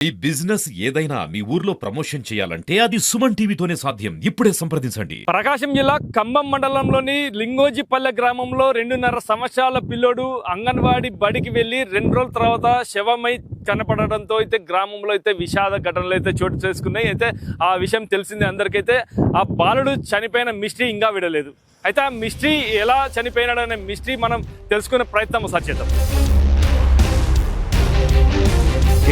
ఈ బిజినెస్ ఏదైనా మీ ఊర్లో ప్రమోషన్ చేయాలంటే అది సుమన్ టీవీతోనే సాధ్యం. ఇప్పుడే సంప్రదించండి. ప్రకాశం జిల్లా ఖమ్మం మండలంలోని లింగోజిపల్లె గ్రామంలో 2.5 సంవత్సరాల పిల్లోడు అంగన్వాడీ బడికి వెళ్లి 2 రోజుల తర్వాత శవమై కనపడడంతో అయితే గ్రామంలో అయితే విషాద ఘటనలు అయితే చోటు చేసుకున్నాయి. అయితే ఆ విషయం తెలిసింది అందరికైతే. ఆ బాలుడు చనిపోయిన మిస్టరీ ఇంకా విడలేదు. అయితే ఆ మిస్టరీ ఎలా చనిపోయినాడనే మిస్టరీ మనం తెలుసుకునే ప్రయత్నం ఒకసారి చేద్దాం.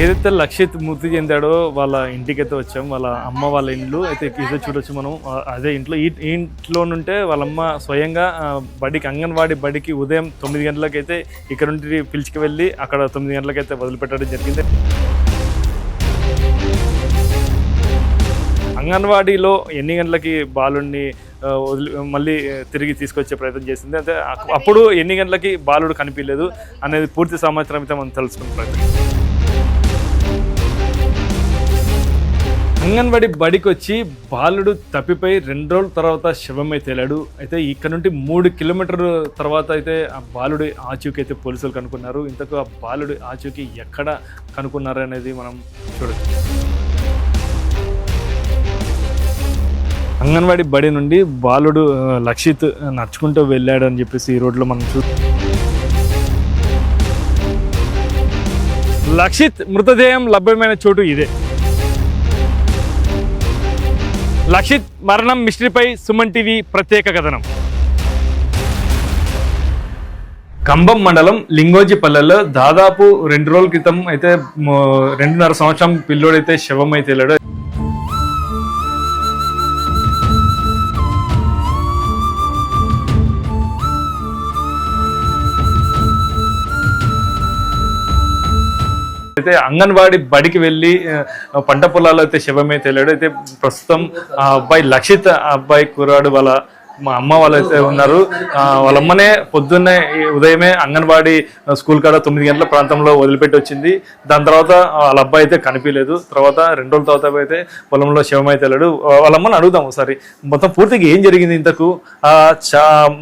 ఏదైతే లక్షిత్ మృతి చెందాడో వాళ్ళ ఇంటికైతే వచ్చాం. వాళ్ళ అమ్మ వాళ్ళ ఇల్లు అయితే ఇదే చూడొచ్చు మనం. అదే ఇంట్లో ఈ ఇంట్లో నుంటే వాళ్ళమ్మ స్వయంగా అంగన్వాడీ బడికి ఉదయం 9 గంటలకైతే ఇక్కడ నుండి పిలిచికి వెళ్ళి అక్కడ 9 గంటలకైతే వదిలిపెట్టడం జరిగింది. అంగన్వాడీలో ఎన్ని గంటలకి బాలుడిని మళ్ళీ తిరిగి తీసుకొచ్చే ప్రయత్నం చేసింది. అంటే అప్పుడు ఎన్ని గంటలకి బాలుడు కనిపించలేదు అనేది పూర్తి సమాచారం అయితే మనం తెలుసుకునే ప్రయత్నం. అంగన్వాడీ బడికి వచ్చి బాలుడు తప్పిపోయి 2 రోజుల తర్వాత శవమై తేలాడు. అయితే ఇక్కడ నుండి 3 కిలోమీటర్ల తర్వాత అయితే ఆ బాలుడి ఆచూకీ అయితే పోలీసులు కనుక్కున్నారు. ఇంతకు ఆ బాలుడి ఆచూకీ ఎక్కడ కనుక్కున్నారు అనేది మనం చూడొచ్చు. అంగన్వాడీ బడి నుండి బాలుడు లక్షిత్ నడుచుకుంటూ వెళ్ళాడు అని చెప్పేసి ఈ రోడ్లో మనం లక్షిత్ మృతదేహం లభ్యమైన చోటు ఇదే. లక్షిత్ మరణం మిస్టరీపై సుమన్ టీవీ ప్రత్యేక కథనం. ఖమ్మం మండలం లింగోజిపల్లెలో దాదాపు 2 రోజుల క్రితం అయితే 2.5 సంవత్సరం పిల్లోడైతే శవమై తేలాడు. అయితే అంగన్వాడీ బడికి వెళ్ళి పంట పొలాల్లో అయితే శవమే తేలాడు. అయితే ప్రస్తుతం ఆ అబ్బాయి లక్షిత్, ఆ అబ్బాయి కుర్రాడు వాళ్ళ మా అమ్మ వాళ్ళు అయితే ఉన్నారు. వాళ్ళమ్మనే పొద్దున్నే ఉదయమే అంగన్వాడీ స్కూల్ కాడ 9 గంటల ప్రాంతంలో వదిలిపెట్టి వచ్చింది. దాని తర్వాత వాళ్ళ అబ్బాయి అయితే కనిపించలేదు. తర్వాత 2 రోజుల తర్వాత అయితే పొలంలో శవమైతే వెళ్ళాడు. వాళ్ళమ్మని అడుగుదాం ఒకసారి మొత్తం పూర్తిగా ఏం జరిగింది, ఇంతకు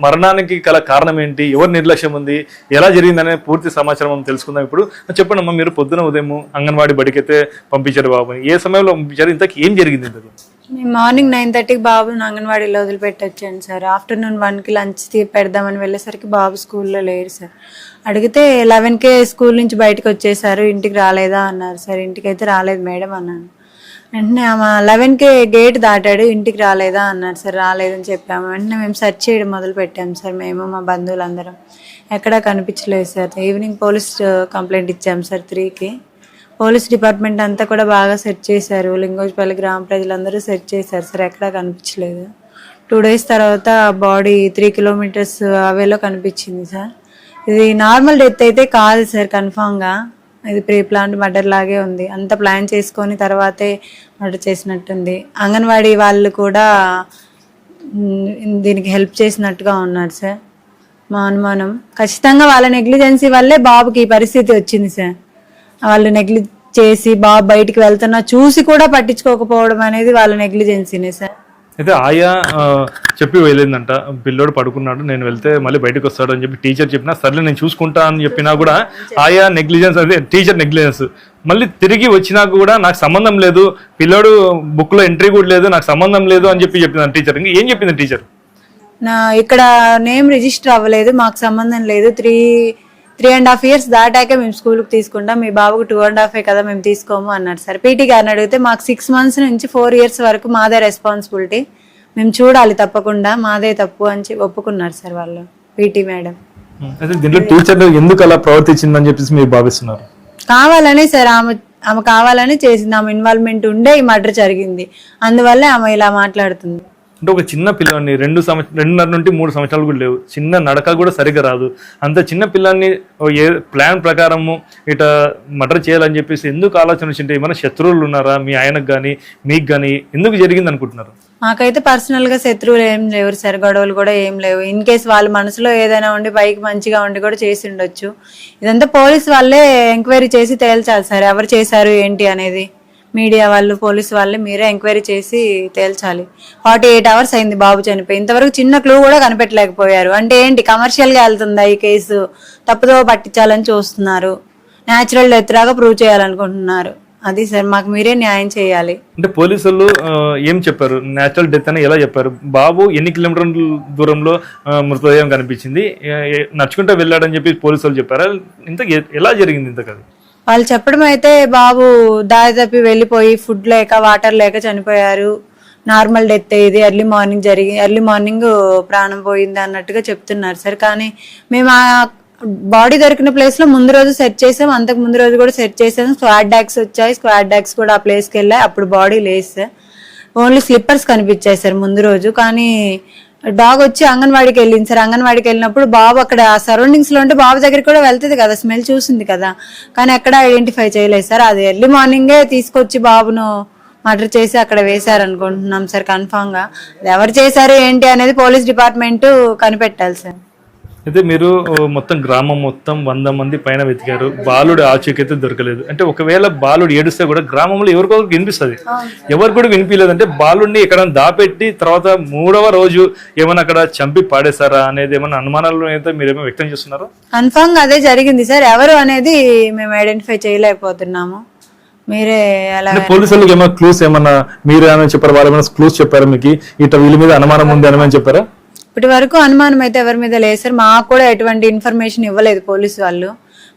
మరణానికి గల కారణం ఏంటి, ఎవరు నిర్లక్ష్యం ఉంది, ఎలా జరిగిందనే పూర్తి సమాచారం మనం తెలుసుకుందాం. ఇప్పుడు చెప్పండి అమ్మా, మీరు పొద్దున ఉదయం అంగన్వాడీ బడికి అయితే పంపించారు బాబుని, ఏ సమయంలో పంపించారు, ఇంతకు ఏం జరిగింది ఇంతకు? నేను మార్నింగ్ 9:30కి బాబుని అంగన్వాడీలో వదిలిపెట్టి వచ్చాను సార్. ఆఫ్టర్నూన్ 1కి లంచ్ పెడదామని వెళ్ళేసరికి బాబు స్కూల్లో లేరు సార్. అడిగితే 11కే స్కూల్ నుంచి బయటకు వచ్చేసారు, ఇంటికి రాలేదా అన్నారు సార్. ఇంటికి అయితే రాలేదు మేడం అన్నాను. వెంటనే ఆమె 11కే గేట్ దాటాడు, ఇంటికి రాలేదా అన్నారు సార్. రాలేదని చెప్పాము. వెంటనే మేము సెర్చ్ చేయడం మొదలు పెట్టాము సార్, మేము మా బంధువులందరం. ఎక్కడా కనిపించలేదు సార్. ఈవినింగ్ పోలీస్ కంప్లైంట్ ఇచ్చాము సార్ 3కి. పోలీస్ డిపార్ట్మెంట్ అంతా కూడా బాగా సెర్చ్ చేశారు. లింగోజిపల్లి గ్రామ ప్రజలందరూ సెర్చ్ చేశారు సార్, ఎక్కడా కనిపించలేదు. 2 డేస్ తర్వాత బాడీ 3 కిలోమీటర్స్ అవేలో కనిపించింది సార్. ఇది నార్మల్ డెత్ అయితే కాదు సార్, కన్ఫామ్గా ఇది ప్రీ ప్లాన్డ్ మర్డర్ లాగే ఉంది. అంత ప్లాన్ చేసుకొని తర్వాతే మర్డర్ చేసినట్టుంది. అంగన్వాడీ వాళ్ళు కూడా దీనికి హెల్ప్ చేసినట్టుగా ఉన్నారు సార్. మా అనుమానం ఖచ్చితంగా వాళ్ళ నెగ్లిజెన్సీ వల్లే బాబుకి ఈ పరిస్థితి వచ్చింది సార్. వాళ్ళు నెగ్లిజెన్స్ చేసి బాబు బయటికి వెళ్తున్నా చూసి కూడా పట్టించుకోకపోవడం అనేది వాళ్ళ నెగ్లిజెన్సీనే సార్. అయితే ఆయా చెప్పి వెళ్ళిందంట, పిల్లోడు పడుకున్నాడు, నేను వెళ్తే మళ్ళీ బయటకు వస్తాడు అని చెప్పి టీచర్ చెప్పినా సర్లే నేను చూసుకుంటా అని చెప్పినా కూడా ఆయా నెగ్లిజెన్స్, అదే టీచర్ నెగ్లిజెన్స్. మళ్ళీ తిరిగి వచ్చినా కూడా నాకు సంబంధం లేదు, పిల్లోడు బుక్లో ఎంట్రీ కూడా లేదు, నాకు సంబంధం లేదు అని చెప్పి చెప్పింది టీచర్. ఇంకా ఏం చెప్పింది టీచర్? ఇక్కడ నేమ్ రిజిస్టర్ అవ్వలేదు, మాకు సంబంధం లేదు, 3.5 years దాటాకే మేము స్కూల్కి తీసుకుంటాం, మీ బాబుకు 2.5 కదా మేము తీసుకోము అన్నారు సార్. పీటీ గారిని అడిగితే మాకు 6 months నుంచి 4 years వరకు మాదే రెస్పాన్సిబిలిటీ, మేము చూడాలి తప్పకుండా, మాదే తప్పు అని ఒప్పుకున్నారు సార్ వాళ్ళు, పీటీ మేడం. దీంట్లో టీచర్ ఎందుకు అలా ప్రవర్తించిందని చెప్పేసి మీరు భావిస్తున్నారు? కావాలని సార్, ఆమె కావాలని చేసింది, ఆమె ఇన్వాల్వ్మెంట్ ఉండే ఈ మర్డర్ జరిగింది, అందువల్లే ఆమె ఇలా మాట్లాడుతుంది. అంటే ఒక చిన్న పిల్లాన్ని 2.5 నుండి 3 సంవత్సరాలు కూడా లేవు, చిన్న నడక కూడా సరిగ్గా రాదు, అంత చిన్న పిల్లాన్ని ఏ ప్లాన్ ప్రకారము ఇట మర్డర్ చేయాలని చెప్పేసి ఎందుకు ఆలోచన వచ్చింటే? ఏమైనా శత్రువులు ఉన్నారా మీ ఆయనకు కానీ మీకు కానీ? ఎందుకు జరిగింది అనుకుంటున్నారు? మాకైతే పర్సనల్ గా శత్రువులు ఏం లేవు సార్, గొడవలు కూడా ఏం లేవు. ఇన్ కేసు వాళ్ళ మనసులో ఏదైనా ఉండి పైకి మంచిగా ఉండి కూడా చేసి ఉండొచ్చు. ఇదంతా పోలీస్ వాళ్ళే ఎంక్వైరీ చేసి తేల్చాలి సార్, ఎవరు చేశారు ఏంటి అనేది. మీడియా వాళ్ళు, పోలీసు వాళ్ళే మీరే ఎంక్వైరీ చేసి తేల్చాలి. 48 hours అయింది బాబు చనిపోయి, ఇంతవరకు చిన్న క్లూ కూడా కనిపెట్టలేకపోయారు. అంటే ఏంటి, కమర్షియల్గా వెళ్తుందా ఈ కేసు? తప్పుదో పట్టించాలని చూస్తున్నారు, న్యాచురల్ డెత్ లాగా ప్రూవ్ చేయాలనుకుంటున్నారు. అది సార్ మాకు మీరే న్యాయం చేయాలి. అంటే పోలీసులు ఏం చెప్పారు? నేచురల్ డెత్ అని ఎలా చెప్పారు? బాబు ఎన్ని కిలోమీటర్ల దూరంలో మృతదేహం కనిపించింది, నడుచుకుంటూ వెళ్ళాడని చెప్పి పోలీసులు చెప్పారా? ఇంత ఎలా జరిగింది ఇంతకది? వాళ్ళు చెప్పడం అయితే బాబు దారి తప్పి వెళ్ళిపోయి ఫుడ్ లేక వాటర్ లేక చనిపోయారు, నార్మల్ డెత్ ఇది, ఎర్లీ మార్నింగ్ ప్రాణం పోయింది అన్నట్టుగా చెప్తున్నారు సార్. కానీ మేము ఆ బాడీ దొరికిన ప్లేస్ లో ముందు రోజు సెర్చ్ చేసాం, అంతకు ముందు రోజు కూడా సెర్చ్ చేసాం. స్క్వాడ్ డాగ్స్ వచ్చాయి, స్క్వాడ్ డాగ్స్ కూడా ఆ ప్లేస్కి వెళ్ళాయి. అప్పుడు బాడీ లేదు సార్, ఓన్లీ స్లిప్పర్స్ కనిపించాయి సార్ ముందు రోజు. కానీ డాగ్ వచ్చి అంగన్వాడికి వెళ్ళింది సార్. అంగన్వాడికి వెళ్ళినప్పుడు బాబు అక్కడ సరౌండింగ్స్ లో ఉంటే బాబు దగ్గరికి కూడా వెళ్తుంది కదా, స్మెల్ చూసింది కదా, కానీ ఎక్కడ ఐడెంటిఫై చేయలేదు సార్. అది ఎర్లీ మార్నింగే తీసుకొచ్చి బాబును మర్డర్ చేసి అక్కడ వేశారు అనుకుంటున్నాం సార్ కన్ఫామ్ గా. ఎవరు చేశారు ఏంటి అనేది పోలీస్ డిపార్ట్మెంట్ కనిపెట్టాలి సార్. అయితే మీరు మొత్తం గ్రామం మొత్తం 100 మంది పైన వెతికారు, బాలుడు ఆచూకైతే దొరకలేదు. అంటే ఒకవేళ బాలుడు ఏడుస్తే కూడా గ్రామంలో ఎవరికొకరికి వినిపిస్తుంది, ఎవరు కూడా వినిపించలేదు. అంటే బాలుడిని ఇక్కడ దాపెట్టి తర్వాత 3వ రోజు ఏమైనా అక్కడ చంపి పాడేశారా అనేది ఏమైనా అనుమానాలు అయితే మీరేమో వ్యక్తం చేస్తున్నారు? కన్ఫామ్ గా అదే జరిగింది సార్. ఎవరు అనేది మేము ఐడెంటిఫై చేయలేకపోతున్నాము. మీరే అలా పోలీసులకు ఏమైనా క్లూస్ ఏమన్నా మీరు ఏమైనా చెప్పారు, వాళ్ళు ఏమైనా క్లూస్ చెప్పారు మీకు, ఇట్లా వీళ్ళ మీద అనుమానం ఉంది అని చెప్పారా? ఇప్పటి వరకు అనుమానం అయితే ఎవరి మీద లేదు సార్. మాకు కూడా ఎటువంటి ఇన్ఫర్మేషన్ ఇవ్వలేదు పోలీసు వాళ్ళు.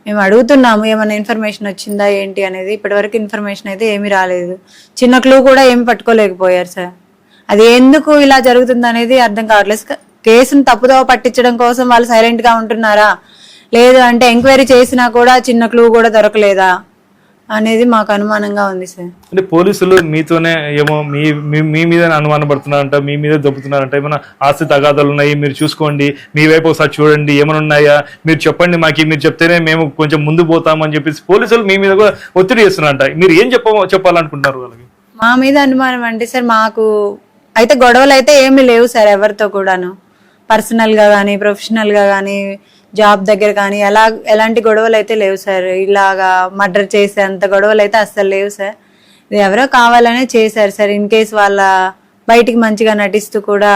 మేము అడుగుతున్నాము ఏమైనా ఇన్ఫర్మేషన్ వచ్చిందా ఏంటి అనేది. ఇప్పటి వరకు ఇన్ఫర్మేషన్ అయితే ఏమీ రాలేదు. చిన్న క్లూ కూడా ఏమి పట్టుకోలేకపోయారు సార్. అది ఎందుకు ఇలా జరుగుతుంది అనేది అర్థం కావట్లేదు. కేసును తప్పుదోవ పట్టించడం కోసం వాళ్ళు సైలెంట్ గా ఉంటున్నారా, లేదు అంటే ఎంక్వైరీ చేసినా కూడా చిన్న క్లూ కూడా దొరకలేదా అనేది మాకు అనుమానంగా ఉంది సార్. అంటే పోలీసులు మీతోనే ఏమో మీ మీద అనుమానం పడుతున్నారంట, మీ మీద దొబ్బుతున్నారంట, ఏమైనా ఆస్తి తగాదాలు ఉన్నాయి మీరు చూసుకోండి, మీ వైపు ఒకసారి చూడండి, ఏమైనా ఉన్నాయా మీరు చెప్పండి మాకు, మీరు చెప్తేనే మేము కొంచెం ముందు పోతామని చెప్పేసి పోలీసులు మీ మీద కూడా ఒత్తిడి చేస్తున్నారంట. మీరు ఏం చెప్పాలనుకుంటున్నారు వాళ్ళకి? మా మీద అనుమానం అంటే సార్ మాకు అయితే గొడవలు అయితే ఏమీ లేవు సార్ ఎవరితో కూడాను. పర్సనల్ గా కానీ ప్రొఫెషనల్ గా కానీ జాబ్ దగ్గర కానీ ఎలాంటి గొడవలు అయితే లేవు సార్. ఇలాగా మర్డర్ చేసేంత గొడవలు అయితే అస్సలు లేవు సార్. ఇది ఎవరో కావాలనే చేశారు సార్. ఇన్ కేస్ వాళ్ళ బయటికి మంచిగా నటిస్తూ కూడా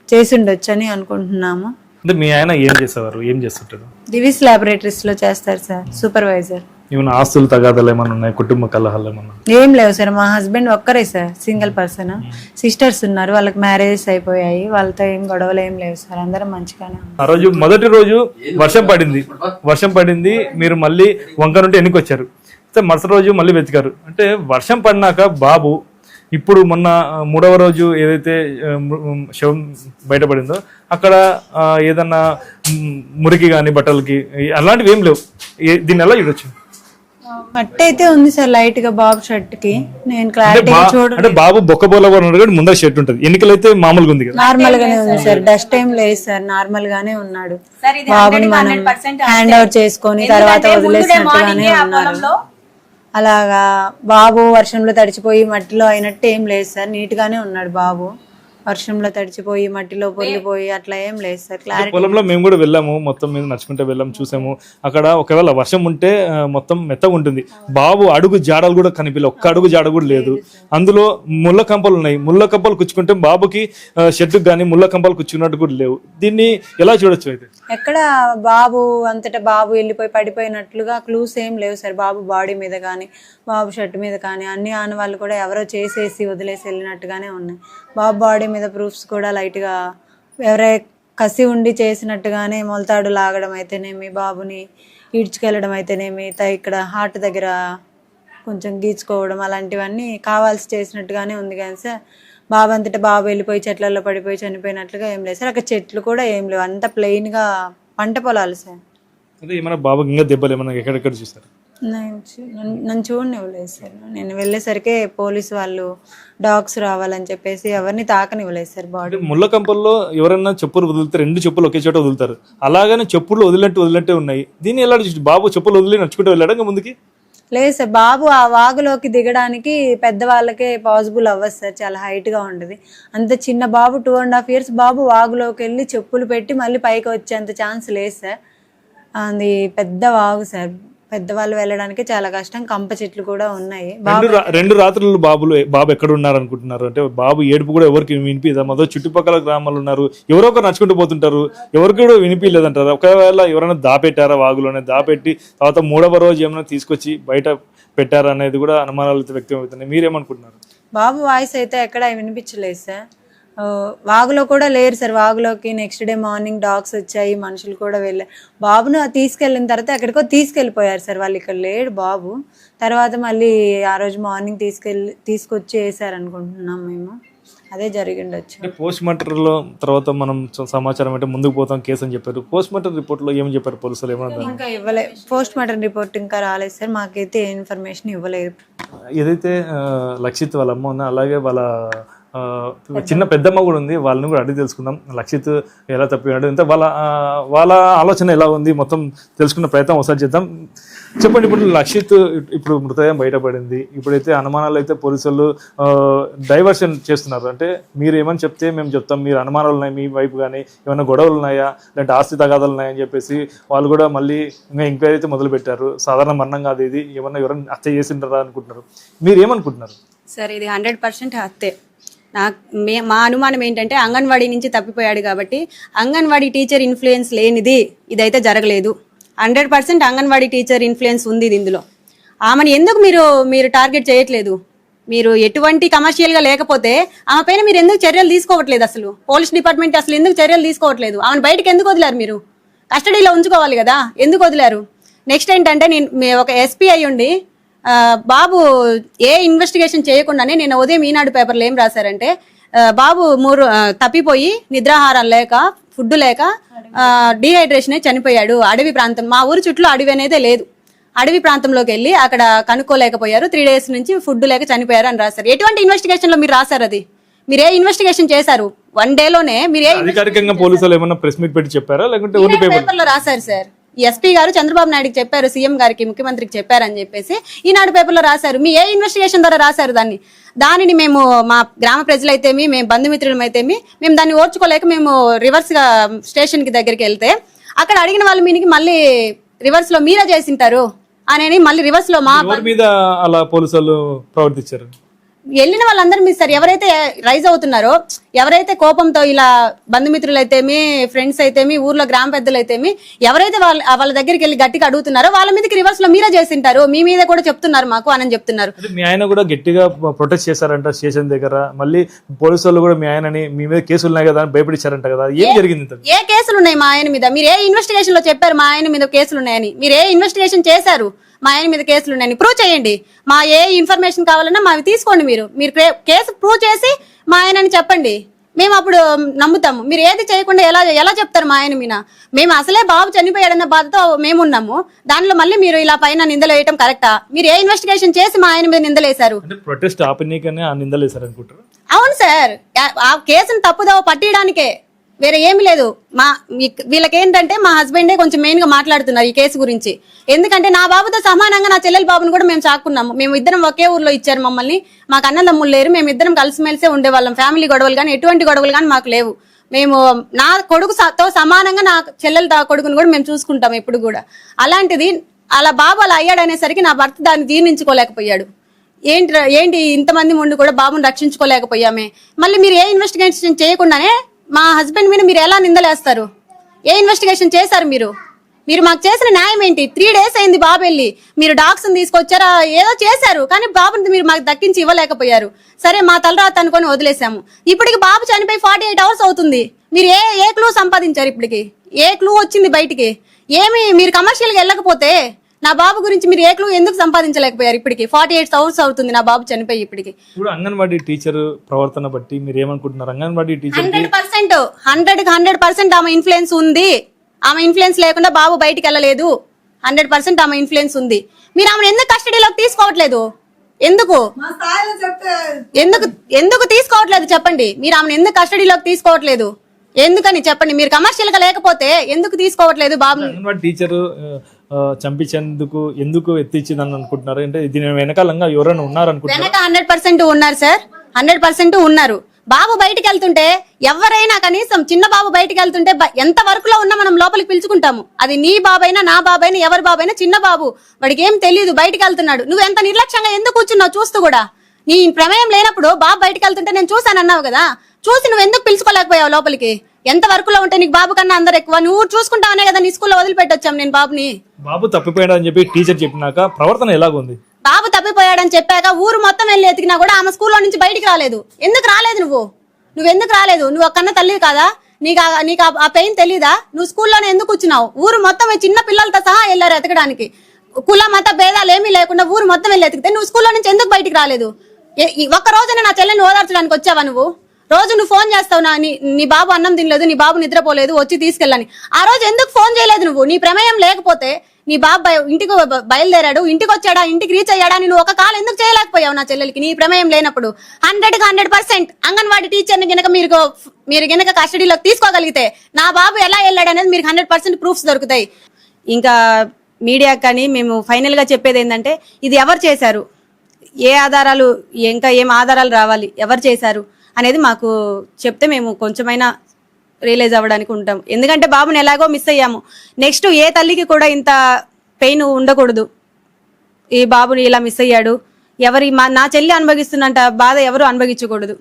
చేసి ఉండొచ్చు అని అనుకుంటున్నాము. అంటే మీ ఆయన ఏం చేసేవారు, ఏం చేస్తుంటారు? దివిస్ ల్యాబొరేటరీస్ లో చేస్తారు సార్, సూపర్వైజర్. ఏమైనా ఆస్తులు తగాదాలు ఏమైనా ఉన్నాయి, కుటుంబ కలహాలు ఏమన్నా? ఏం లేవు సార్. మా హస్బెండ్ ఒక్కరే సార్, సింగిల్ పర్సన్. సిస్టర్స్ ఉన్నారు, వాళ్ళకి మ్యారేజెస్ అయిపోయాయి, వాళ్ళతో ఏం గొడవలు ఏం లేవు సార్. అందరం మంచిగానే. ఆ రోజు మొదటి రోజు వర్షం పడింది, మీరు మళ్ళీ వంక నుండి ఎన్నికొచ్చారు. మరుసటి రోజు మళ్ళీ వెతికారు. అంటే వర్షం పడినాక బాబు ఇప్పుడు మొన్న 3వ రోజు ఏదైతే శవం బయటపడిందో అక్కడ ఏదన్నా మురికి కానీ బట్టలకి అలాంటివి ఏం లేవు. దీన్ని ఎలా చూడొచ్చు? మట్టి అయితే ఉంది సార్ లైట్ గా బాబు షర్ట్ కి. నేను క్లారిటీగా చూడండి. అంటే బాబు బొక్కబోల ముందర షర్ట్ ఉంటుంది, ఎన్నికలైతే మామూలుగా ఉంది కదా? నార్మల్ గానే ఉంది సార్, డస్ట్ ఏం లేదు సార్, నార్మల్ గానే ఉన్నాడు. బాబుని మనం హ్యాండ్ అవుట్ చేసుకొని తర్వాత వదిలేసినట్టుగానే ఉన్నారు. అలాగా బాబు వర్షంలో తడిచిపోయి మట్టిలో అయినట్టు ఏం లేదు సార్, నీట్ గానే ఉన్నాడు బాబు. వర్షంలో తడిచిపోయి మట్టిలో పొల్లిపోయి అట్లా ఏం లేదు సార్. క్లారిటీ పొలంలో మేము కూడా వెళ్ళాము, మొత్తం మీద నడుచుకుంటే వెళ్ళాము, చూసాము. అక్కడ ఒకవేళ వర్షం ఉంటే మొత్తం మెత్తగా ఉంటుంది. బాబు అడుగు జాడలు కూడా కనిపించలేదు, ఒక్క అడుగు జాడ కూడా లేదు. అందులో ముళ్ళ కంపలు ఉన్నాయి, ముళ్ళ కంపలు కుచ్చుకుంటే బాబుకి షెడ్కి కానీ ముళ్ళ కంపలు కుచ్చుకున్నట్టు కూడా లేవు. దీన్ని ఎలా చూడొచ్చు? అయితే ఎక్కడ బాబు అంతటా బాబు వెళ్ళిపోయి పడిపోయినట్లుగా క్లూస్ ఏం లేవు సార్. బాబు బాడీ మీద కానీ బాబు షర్ట్ మీద కానీ అన్ని ఆనవాళ్ళు కూడా ఎవరో చేసేసి వదిలేసి వెళ్ళినట్టుగానే ఉన్నాయి. బాబు బాడీ మీద ప్రూఫ్స్ కూడా లైట్గా ఎవరై కసి ఉండి చేసినట్టుగానే మొలతాడు లాగడం అయితేనేమి, బాబుని ఈడ్చుకెళ్ళడం అయితేనేమి, ఇక్కడ హార్ట్ దగ్గర కొంచెం గీచుకోవడం అలాంటివన్నీ కావాల్సి చేసినట్టుగానే ఉంది. కానీ సార్ బాబు అంతటా బాబు వెళ్ళిపోయి చెట్లలో పడిపోయి చనిపోయినట్లుగా ఏం లేదు సార్. అక్కడ చెట్లు కూడా ఏం లేవు, అంత ప్లెయిన్ గా పంట పొలాలు సార్. అదే ఏమైనా బాబుకి ఇంకా దెబ్బలు ఏమైనా ఎక్కడెక్కడ చూసారు? నన్ను చూడనివ్వలేదు సార్. నేను వెళ్ళేసరికి పోలీసు వాళ్ళు డాగ్స్ రావాలని చెప్పేసి ఎవరిని తాకనివ్వలేదు సార్. బాడీ ముళ్ళ కంపల్లో ఎవరన్నా చెప్పులు వదిలితే 2 చెప్పులు ఒకే చోట వదులుతారు, అలాగనే చెప్పులు వదిలినట్టే ఉన్నాయి. దీన్ని ఎలా బాబు చెప్పులు వదిలి నడుచుకుంటూ వెళ్ళాడు ఇంకా ముందుకి? లేదు సార్, బాబు ఆ వాగులోకి దిగడానికి పెద్దవాళ్ళకే పాసిబుల్ అవ్వదు సార్, చాలా హైట్ గా ఉండదు. అంత చిన్న బాబు 2.5 years బాబు వాగులోకి వెళ్ళి చెప్పులు పెట్టి మళ్ళీ పైకి వచ్చేంత ఛాన్స్ లేదు సార్. అది పెద్ద వాగు సార్. పెద్దవాళ్ళు వెళ్ళడానికి చాలా కష్టం. కంప చెట్లు కూడా ఉన్నాయి. రెండు రాత్రులు బాబు ఎక్కడ ఉన్నారు అనుకుంటున్నారు? అంటే బాబు ఏడుపు కూడా ఎవరికి వినిపిదా? మొదలు చుట్టుపక్కల గ్రామాలు ఉన్నారు, ఎవరో ఒకరు నడుచుకుంటూ పోతుంటారు, ఎవరికి కూడా వినిపించలేదంటారు. ఒకవేళ ఎవరైనా దాపెట్టారా, వాగులోనే దాపెట్టి తర్వాత 3వ రోజు ఏమైనా తీసుకొచ్చి బయట పెట్టారా అనేది కూడా అనుమానాలు వ్యక్తం అవుతున్నాయి. మీరేమనుకుంటున్నారు? బాబు వాయిస్ అయితే ఎక్కడ వినిపించలేదు సార్. వాగులో కూడా లేరు సార్. వాగులోకి నెక్స్ట్ డే మార్నింగ్ డాగ్స్ వచ్చాయి, మనుషులు కూడా వెళ్ళారు. బాబును తీసుకెళ్ళిన తర్వాత ఎక్కడికో తీసుకెళ్ళిపోయారు సార్. వాళ్ళు ఇక్కడ లేడు బాబు. తర్వాత మళ్ళీ ఆ రోజు మార్నింగ్ తీసుకొచ్చి వేసారు అనుకుంటున్నాం మేము. అదే జరిగి ఉండొచ్చు. పోస్ట్ మార్టం లో తర్వాత మనం సమాచారం అంటే ముందుకు పోతాం కేసు అని చెప్పారు. పోస్ట్ మార్టం రిపోర్ట్ లో ఏమని చెప్పారు పోలీసులు? ఏమన్నా ఇంకా ఇవ్వలేదు. పోస్ట్ మార్టం రిపోర్ట్ ఇంకా రాలేదు సార్. మాకైతే ఇన్ఫర్మేషన్ ఇవ్వలేదు. ఏదైతే లక్షిత్ వాళ్ళ అమ్మ ఉన్నా, అలాగే వాళ్ళ చిన్న పెద్దమ్మ కూడా ఉంది, వాళ్ళని కూడా అడిగి తెలుసుకుందాం. లక్షిత్ ఎలా తప్పినాడు, ఇంత వాళ్ళ ఆలోచన ఎలా ఉంది, మొత్తం తెలుసుకున్న ప్రయత్నం ఒకసారి చేద్దాం. చెప్పండి, ఇప్పుడు లక్షిత్ ఇప్పుడు మృతదేహం బయటపడింది. ఇప్పుడైతే అనుమానాలు అయితే పోలీసులు డైవర్షన్ చేస్తున్నారు. అంటే మీరు ఏమని చెప్తే మేము చెప్తాం, మీరు అనుమానాలు ఉన్నాయి మీ వైపు, కానీ ఏమైనా గొడవలు ఉన్నాయా, లేదంటే ఆస్తి తగాదాలు ఉన్నాయని చెప్పేసి వాళ్ళు కూడా మళ్ళీ ఇంకా ఎంక్వైరీ అయితే మొదలు పెట్టారు. సాధారణ మరణం కాదు ఇది, ఏమన్నా ఎవరైనా హత్య చేసింటారా అనుకుంటున్నారు. మీరు ఏమనుకుంటున్నారు? సార్ ఇది 100% హత్యే. మా అనుమానం ఏంటంటే అంగన్వాడీ నుంచి తప్పిపోయాడు కాబట్టి అంగన్వాడీ టీచర్ ఇన్ఫ్లుయెన్స్ లేనిది ఇదైతే జరగలేదు. 100% అంగన్వాడీ టీచర్ ఇన్ఫ్లుయెన్స్ ఉంది ఇందులో. ఆమెను ఎందుకు మీరు టార్గెట్ చేయట్లేదు? మీరు ఎటువంటి కమర్షియల్గా లేకపోతే ఆమె పైన మీరు ఎందుకు చర్యలు తీసుకోవట్లేదు? అసలు పోలీస్ డిపార్ట్మెంట్ అసలు ఎందుకు చర్యలు తీసుకోవట్లేదు? ఆమెను బయటకు ఎందుకు వదిలారు? మీరు కస్టడీలో ఉంచుకోవాలి కదా, ఎందుకు వదిలారు? నెక్స్ట్ ఏంటంటే నేను ఒక ఎస్పీ అయ్యి ఉండి బాబు ఏ ఇన్వెస్టిగేషన్ చేయకుండానే నేను ఉదయం ఈనాడు పేపర్లో ఏం రాశారంటే బాబు తప్పిపోయి నిద్రాహారం లేక, ఫుడ్ లేక, డీహైడ్రేషన్ చనిపోయాడు. అడవి ప్రాంతం, మా ఊరు చుట్టూ అడవి అనేదే లేదు. అడవి ప్రాంతంలోకి వెళ్ళి అక్కడ కనుక్కోలేకపోయారు, 3 days నుంచి ఫుడ్ లేక చనిపోయారు అని రాశారు. ఎటువంటి ఇన్వెస్టిగేషన్ లో మీరు రాశారు? అది మీరు ఏ ఇన్వెస్టిగేషన్ చేశారు? 1 dayలోనే మీరు అధికారికంగా పోలీసులు ఏమన్నా ప్రెస్ మీట్ పెట్టి చెప్పారా, లేకుంటే పేపర్లో రాశారు సార్? ఎస్పీ గారు చంద్రబాబు నాయుడుకి చెప్పారు, సీఎం గారికి, ముఖ్యమంత్రికి చెప్పారని చెప్పేసి ఈనాడు పేపర్లో రాశారు. మీ ఏ ఇన్వెస్టిగేషన్ ద్వారా రాశారు దానిని మేము మా గ్రామ ప్రజలైతేమి, మేము బంధుమిత్రులమైతేమి, మేము దాన్ని ఓర్చుకోలేక మేము రివర్స్ గా స్టేషన్ కి దగ్గరికి వెళ్తే అక్కడ అడిగిన వాళ్ళు మీనికి మళ్ళీ రివర్స్ లో మీరే చేసింటారు అని మళ్ళీ రివర్స్ లో మా మీద అలా పోలీసులు ప్రవర్తించారు. వెళ్ళిన వాళ్ళందరూ మీ సార్ ఎవరైతే రైజ్ అవుతున్నారో, ఎవరైతే కోపంతో ఇలా బంధుమిత్రులు అయితేమి, ఫ్రెండ్స్ అయితేమి, ఊర్లో గ్రామ పెద్దలు అయితేమి, ఎవరైతే వాళ్ళ దగ్గరికి వెళ్ళి గట్టిగా అడుగుతున్నారో వాళ్ళ మీదకి రివర్స్ లో మీరే చేసింటారు, మీ మీద కూడా చెప్తున్నారు మాకు అని చెప్తున్నారు. మీ ఆయన కూడా గట్టిగా ప్రొటెస్ట్ చేశారంట స్టేషన్ దగ్గర. మళ్ళీ పోలీసు వాళ్ళు కూడా మీ ఆయనని మీ మీద కేసులు ఉన్నాయి కదా అని భయపడిచ్చారంట కదా, ఏం జరిగింది? ఏ కేసులు ఉన్నాయి మా ఆయన మీద? మీరు ఏ ఇన్వెస్టిగేషన్ లో చెప్పారు మా ఆయన మీద కేసులు ఉన్నాయని? మీరు ఏ ఇన్వెస్టిగేషన్ చేశారు? మా ఆయన మీద కేసులు ఉన్నాయని ప్రూవ్ చేయండి. మా ఏ ఇన్ఫర్మేషన్ కావాలన్నా మావి తీసుకోండి. మీరు కేసు ప్రూవ్ చేసి మా ఆయనని చెప్పండి, మేము అప్పుడు నమ్ముతాము. మీరు ఏది చేయకుండా ఎలా చెప్తారు మా ఆయన మీద? మేము అసలే బాబు చనిపోయాడన్న బాధతో మేమున్నాము, దానిలో మళ్ళీ మీరు ఇలా పైన నిందలు వేయటం కరెక్టా? మీరు ఏ ఇన్వెస్టిగేషన్ చేసి మా ఆయన మీద నిందలేశారు? ప్రొటెస్ట్ ఆపనీకనే ఆ నిందలేశారు అనుకుంటారు. అవును సార్, ఆ కేసును తప్పుదోవ పట్టియడానికే, వేరే ఏమి లేదు. వీళ్ళకేంటంటే మా హస్బెండే కొంచెం మెయిన్ గా మాట్లాడుతున్నారు ఈ కేసు గురించి. ఎందుకంటే నా బాబుతో సమానంగా నా చెల్లెల బాబుని కూడా మేము చాక్కున్నాము. మేము ఇద్దరం ఒకే ఊర్లో ఇచ్చారు మమ్మల్ని. మాకు అన్నదమ్ములు లేరు, మేము ఇద్దరం కలిసిమెలిసే ఉండేవాళ్ళం. ఫ్యామిలీ గొడవలు కానీ ఎటువంటి గొడవలు కానీ మాకు లేవు. మేము నా కొడుకుతో సమానంగా నా చెల్లెల కొడుకుని కూడా మేము చూసుకుంటాం ఎప్పుడు కూడా. అలాంటిది అలా బాబు అలా అయ్యాడు అనేసరికి నా భర్త దాన్ని జీర్ణించుకోలేకపోయాడు. ఏంటి ఇంతమంది ముందు కూడా బాబుని రక్షించుకోలేకపోయామే. మళ్ళీ మీరు ఏ ఇన్వెస్టిగేషన్ చేయకుండానే మా హస్బెండ్ మీద మీరు ఎలా నిందలేస్తారు? ఏ ఇన్వెస్టిగేషన్ చేశారు మీరు మాకు చేసిన న్యాయం ఏంటి? 3 days అయింది బాబు వెళ్ళి, మీరు డాగ్స్ తీసుకొచ్చారా, ఏదో చేశారు, కానీ బాబుని మీరు మాకు దక్కించి ఇవ్వలేకపోయారు. సరే మా తలరాత అనుకొని వదిలేసాము. ఇప్పటికి బాబు చనిపోయి 48 hours అవుతుంది. మీరు ఏ క్లూ సంపాదించారు? ఇప్పటికి ఏ క్లూ వచ్చింది బయటికి? ఏమి మీరు కమర్షియల్ గా వెళ్ళకపోతే నా బాబు గురించి మీరు ఏ క్లూ ఎందుకు సంపాదించలేకపోయారు? ఇప్పటికి 48 hours అవుతుంది నా బాబు చనిపోయి. ఇప్పటికి ఇప్పుడు అంగన్వాడీ టీచర్ ప్రవర్తన బట్టి మీరు ఏమనుకుంటున్నారు? అంగన్వాడీ టీచర్ 100% ఆమె ఇన్ఫ్లుయెన్స్ ఉంది. ఆమె ఇన్ఫ్లుయెన్స్ లేకుండా బాబు బయటికి వెళ్ళలేదు. 100% ఆమె ఇన్ఫ్లుయెన్స్ ఉంది. మీరు ఆమెను ఎందుకు కస్టడీలోకి తీసుకోవట్లేదు? ఎందుకు తీసుకోవట్లేదు చెప్పండి? మీరు ఆమెను ఎందుకు కస్టడీలోకి తీసుకోవట్లేదు? ఎందుకని చెప్పండి. మీరు కమర్షియల్ గా లేకపోతే ఎందుకు తీసుకోవట్లేదు బాబు? టీచర్ చంపించేందుకు ఎందుకు ఎత్తిచ్చిందని అనుకుంటున్నారు? అంటే దీని వెనకాలంగా ఎవరైనా ఉన్నారు అనుకుంటున్నారు? వెనక 100% ఉన్నారు సార్, 100% ఉన్నారు. బాబు బయటికి వెళ్తుంటే ఎవరైనా కనీసం చిన్న బాబు బయటికి వెళ్తుంటే ఎంత వరకులో ఉన్నా మనం లోపలికి పిలుచుకుంటాము. అది నీ బాబైనా నా బాబైనా ఎవరి బాబైనా, చిన్న బాబు వాడికి ఏం తెలియదు బయటికి వెళ్తున్నాడు. నువ్వు ఎంత నిర్లక్ష్యంగా ఎందుకు కూర్చున్నావు చూస్తూ కూడా? నీ ప్రమేయం లేనప్పుడు బాబు బయటికి వెళ్తుంటే నేను చూసాను అన్నావు కదా, చూసి నువ్వు ఎందుకు పిలుచుకోలేకపోయావు లోపలికి? ఎంత వరకులో ఉంటే నీకు బాబు కన్నా అందరు ఎక్కువ, నువ్వు చూసుకుంటావనే కదా నీ స్కూల్లో వదిలిపెట్టొచ్చాం నేను బాబుని. బాబు తప్పిపోయాడని చెప్పి టీచర్ చెప్పినాక ప్రవర్తన ఎలాగుంది? బాబు తప్పిపోయాడని చెప్పాక ఊరు మొత్తం వెళ్ళి ఎతికినా కూడా ఆమె స్కూల్లో నుంచి బయటికి రాలేదు. ఎందుకు రాలేదు నువ్వెందుకు రాలేదు? నువ్వు ఒక్కన్న తల్లి కాదా? నీకు ఆ పెయిన్ తెలీదా? నువ్వు స్కూల్లోనే ఎందుకు కూర్చున్నావు? ఊరు మొత్తం చిన్న పిల్లలతో సహా వెళ్ళారు ఎతకడానికి. కుల మత భేదాలు ఏమీ లేకుండా ఊరు మొత్తం వెళ్ళి ఎతికితే నువ్వు స్కూల్లో నుంచి ఎందుకు బయటికి రాలేదు? ఒక్క రోజునే నా చెల్లెని ఓదార్చడానికి వచ్చావా నువ్వు? రోజు నువ్వు ఫోన్ చేస్తావు, నీ బాబు అన్నం తినలేదు, నీ బాబు నిద్రపోలేదు, వచ్చి తీసుకెళ్ళని. ఆ రోజు ఎందుకు ఫోన్ చేయలేదు నువ్వు? నీ ప్రమేయం లేకపోతే నీ బాబు ఇంటికి బయలుదేరాడు, ఇంటికి వచ్చాడా, ఇంటికి రీచ్ అయ్యాడా, నువ్వు ఒక కాల్ ఎందుకు చేయలేకపోయావు నా చెల్లెలకి? నీ ప్రమేయం లేనప్పుడు 100% అంగన్వాడీ టీచర్ని గనక మీరు గనక కస్టడీలోకి తీసుకోగలిగితే నా బాబు ఎలా వెళ్ళాడు అనేది మీరు 100% ప్రూఫ్స్ దొరుకుతాయి. ఇంకా మీడియా కానీ మేము ఫైనల్ గా చెప్పేది ఏంటంటే, ఇది ఎవరు చేశారు, ఏ ఆధారాలు, ఇంకా ఏం ఆధారాలు రావాలి, ఎవరు చేశారు అనేది మాకు చెప్తే మేము కొంచెమైనా రియలైజ్ అవ్వడానికి ఉంటాం. ఎందుకంటే బాబుని ఎలాగో మిస్ అయ్యాము. నెక్స్ట్ ఏ తల్లికి కూడా ఇంత పెయిన్ ఉండకూడదు. ఈ బాబుని ఇలా మిస్ అయ్యాడు, నా చెల్లి అనుభవిస్తున్నంత బాధ ఎవరు అనుభవించకూడదు.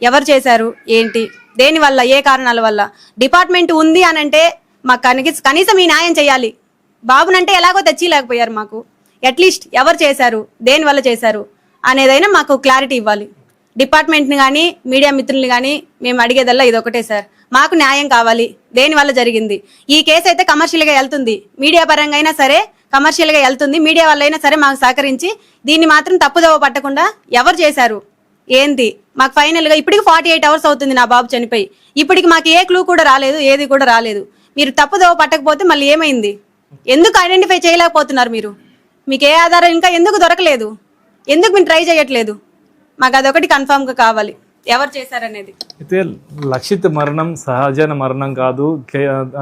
ఎవరు చేశారు, ఏంటి, దేని వల్ల, ఏ కారణాల వల్ల? డిపార్ట్మెంట్ ఉంది అనంటే మాకు కనీసం ఈ న్యాయం చేయాలి. బాబునంటే ఎలాగో తెచ్చిలేకపోయారు మాకు. అట్లీస్ట్ ఎవరు చేశారు, దేని వల్ల చేశారు అనేదైనా మాకు క్లారిటీ ఇవ్వాలి. డిపార్ట్మెంట్ని కానీ మీడియా మిత్రుల్ని కానీ మేము అడిగేదల్లా ఇదొకటే సార్, మాకు న్యాయం కావాలి. దేని వల్ల జరిగింది? ఈ కేసు అయితే కమర్షియల్గా వెళ్తుంది, మీడియా పరంగా అయినా సరే కమర్షియల్గా వెళ్తుంది. మీడియా వల్ల అయినా సరే మాకు సహకరించి దీన్ని మాత్రం తప్పుదోవ పట్టకుండా ఎవరు చేశారు ఏంటి మాకు ఫైనల్గా. ఇప్పటికి 48 hours అవుతుంది నా బాబు చనిపోయి. ఇప్పటికి మాకు ఏ క్లూ కూడా రాలేదు, ఏది కూడా రాలేదు. మీరు తప్పుదోవ పట్టకపోతే మళ్ళీ ఏమైంది? ఎందుకు ఐడెంటిఫై చేయలేకపోతున్నారు మీరు? మీకు ఏ ఆధారం ఇంకా ఎందుకు దొరకలేదు? ఎందుకు మీరు ట్రై చేయట్లేదు? మాకు అదొకటి కన్ఫర్మ్ గా కావాలి, ఎవరు చేశారనేది. అయితే లక్షిత్ మరణం సహజ మరణం కాదు,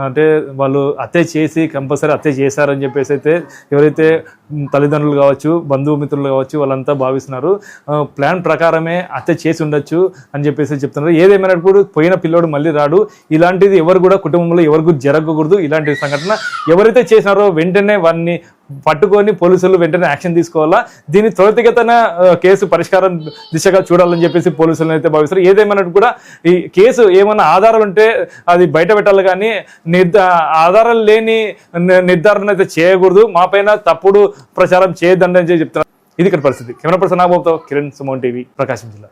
అంటే వాళ్ళు హత్య చేసి కంపల్సరీ హత్య చేశారని చెప్పేసి అయితే ఎవరైతే తల్లిదండ్రులు కావచ్చు, బంధుమిత్రులు కావచ్చు, వాళ్ళంతా భావిస్తున్నారు. ప్లాన్ ప్రకారమే హత్య చేసి ఉండొచ్చు అని చెప్పేసి చెప్తున్నారు. ఏదేమైనప్పుడు పోయిన పిల్లోడు మళ్ళీ రాడు. ఇలాంటిది ఎవరు కూడా కుటుంబంలో ఎవరికి జరగకూడదు. ఇలాంటి సంఘటన ఎవరైతే చేసినారో వెంటనే వారిని పట్టుకొని పోలీసులు వెంటనే యాక్షన్ తీసుకోవాలా. దీని త్వరితగతిన కేసు పరిష్కారం దిశగా చూడాలని చెప్పేసి పోలీసులు అయితే భావిస్తారు. ఏదేమైనట్టు కూడా ఈ కేసు ఏమైనా ఆధారాలు ఉంటే అది బయట పెట్టాలి, కానీ ఆధారాలు లేని నిర్ధారణ అయితే చేయకూడదు. మా పైన తప్పుడు ప్రచారం చేయొద్దని చెప్తున్నారు. ఇది ఇక్కడ పరిస్థితి. కెమెరా పర్సన్ నాగబాబుతో కిరణ్, సుమన్ టీవీ, ప్రకాశం జిల్లా.